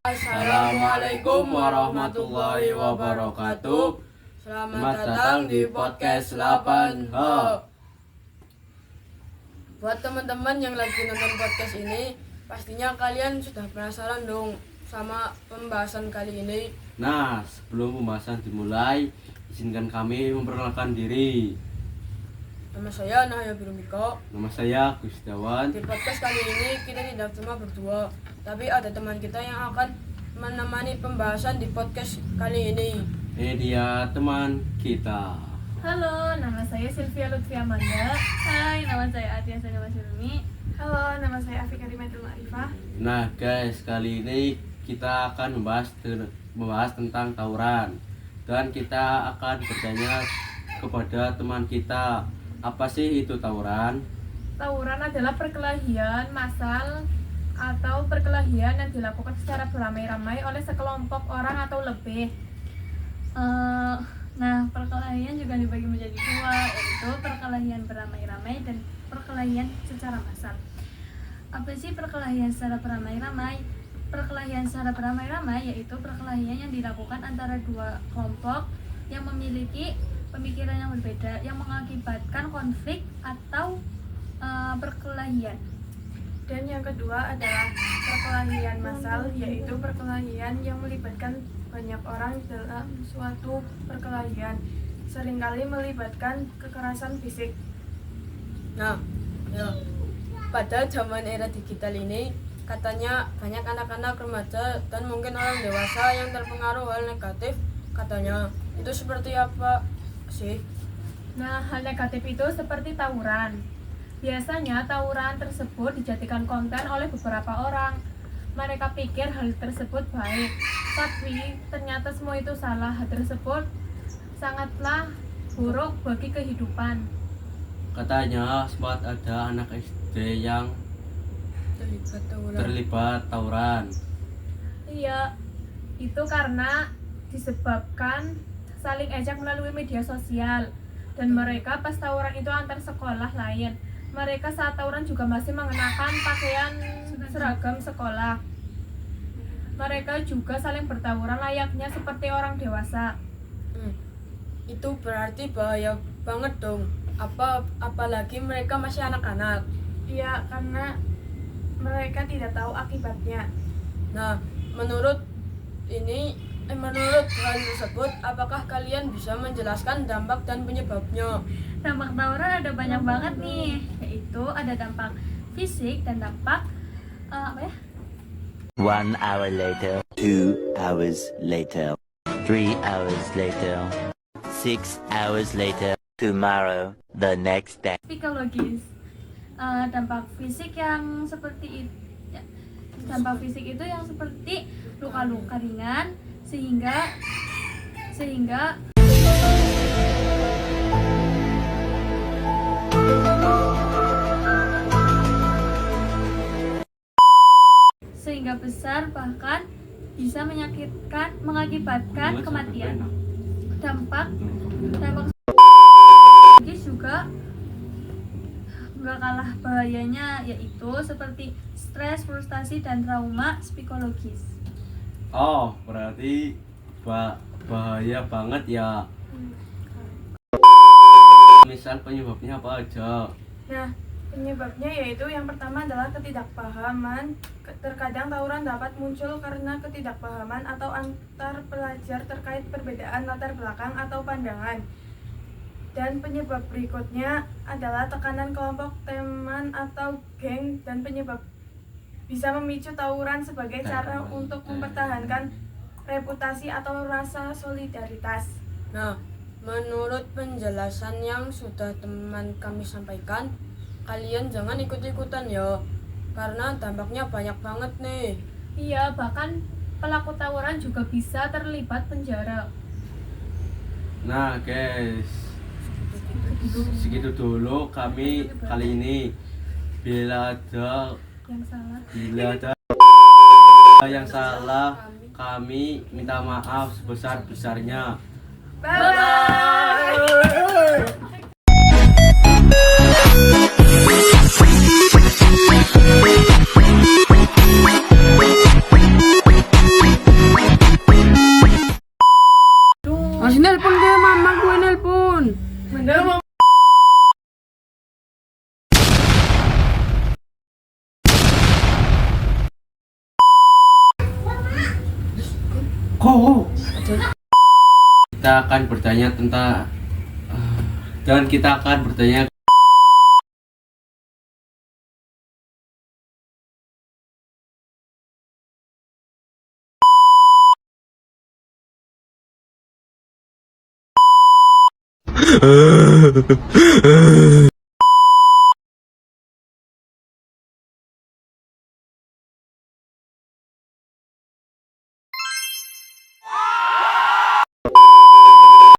Assalamualaikum warahmatullahi wabarakatuh. Selamat datang di podcast 8H. Buat teman-teman yang lagi nonton podcast ini, pastinya kalian sudah penasaran dong sama pembahasan kali ini. Nah, sebelum pembahasan dimulai, izinkan kami memperkenalkan diri. Nama saya Nahaya Birumiko. Nama saya Gustiawan. Di podcast kali ini kita tidak cuma berdua, tapi ada teman kita yang akan menemani pembahasan di podcast kali ini. Ini dia teman kita. Halo, nama saya Sylvia Lutfi Amanda. Hai, nama saya Atia Sana Masyurumi. Halo, nama saya Afika Rimatul Ma'rifah. Nah guys, kali ini kita akan membahas tentang tawuran. Dan kita akan bertanya kepada teman kita, apa sih itu tawuran? Tawuran adalah perkelahian massal atau perkelahian yang dilakukan secara beramai-ramai oleh sekelompok orang atau lebih. Nah, perkelahian juga dibagi menjadi dua, yaitu perkelahian beramai-ramai dan perkelahian secara massal. Apa sih perkelahian secara beramai-ramai? Perkelahian secara beramai-ramai yaitu perkelahian yang dilakukan antara dua kelompok yang memiliki pemikiran yang berbeda yang mengakibatkan konflik atau perkelahian. Dan yang kedua adalah perkelahian massal, yaitu perkelahian yang melibatkan banyak orang dalam suatu perkelahian, seringkali melibatkan kekerasan fisik. Nah, pada zaman era digital ini, katanya banyak anak-anak remaja dan mungkin orang dewasa yang terpengaruh hal negatif. Katanya, itu seperti apa sih? Nah, hal negatif itu seperti tawuran. Biasanya tawuran tersebut dijadikan konten oleh beberapa orang. Mereka pikir hal tersebut baik, tapi ternyata semua itu salah. Hal tersebut sangatlah buruk bagi kehidupan. Katanya sempat ada anak SD yang terlibat tawuran. Iya, itu karena disebabkan saling ejek melalui media sosial. Dan mereka pas tawuran itu antar sekolah lain. Mereka saat tawuran juga masih mengenakan pakaian seragam sekolah. Mereka juga saling bertawuran layaknya seperti orang dewasa. Itu berarti bahaya banget dong. Apalagi mereka masih anak-anak. Iya, karena mereka tidak tahu akibatnya. Nah, menurut hal tersebut, apakah kalian bisa menjelaskan dampak dan penyebabnya? Dampak tawuran ada banyak banget nih, yaitu ada dampak fisik dan dampak 1 hour later, 2 hours later, 3 hours later, 6 hours later, tomorrow, the next day. psikologis. Dampak fisik yang seperti itu, dampak fisik itu yang seperti luka-luka ringan sehingga besar, bahkan bisa mengakibatkan kematian. Dampak psikologis juga nggak kalah bahayanya, yaitu seperti stres, frustasi, dan trauma psikologis. Oh, berarti bahaya banget ya. Misal penyebabnya apa aja? Nah, penyebabnya yaitu yang pertama adalah ketidakpahaman. Terkadang tawuran dapat muncul karena ketidakpahaman atau antar pelajar terkait perbedaan latar belakang atau pandangan. Dan penyebab berikutnya adalah tekanan kelompok, teman atau geng, dan penyebab bisa memicu tawuran sebagai cara untuk mempertahankan reputasi atau rasa solidaritas. Nah, menurut penjelasan yang sudah teman kami sampaikan, kalian jangan ikut-ikutan ya, karena dampaknya banyak banget nih. Iya, bahkan pelaku tawuran juga bisa terlibat penjara. Nah guys, segitu dulu kami kali ini. Bila ada yang salah, kami minta maaf sebesar-besarnya. Bye-bye. Kita akan bertanya tentang dan kita akan bertanya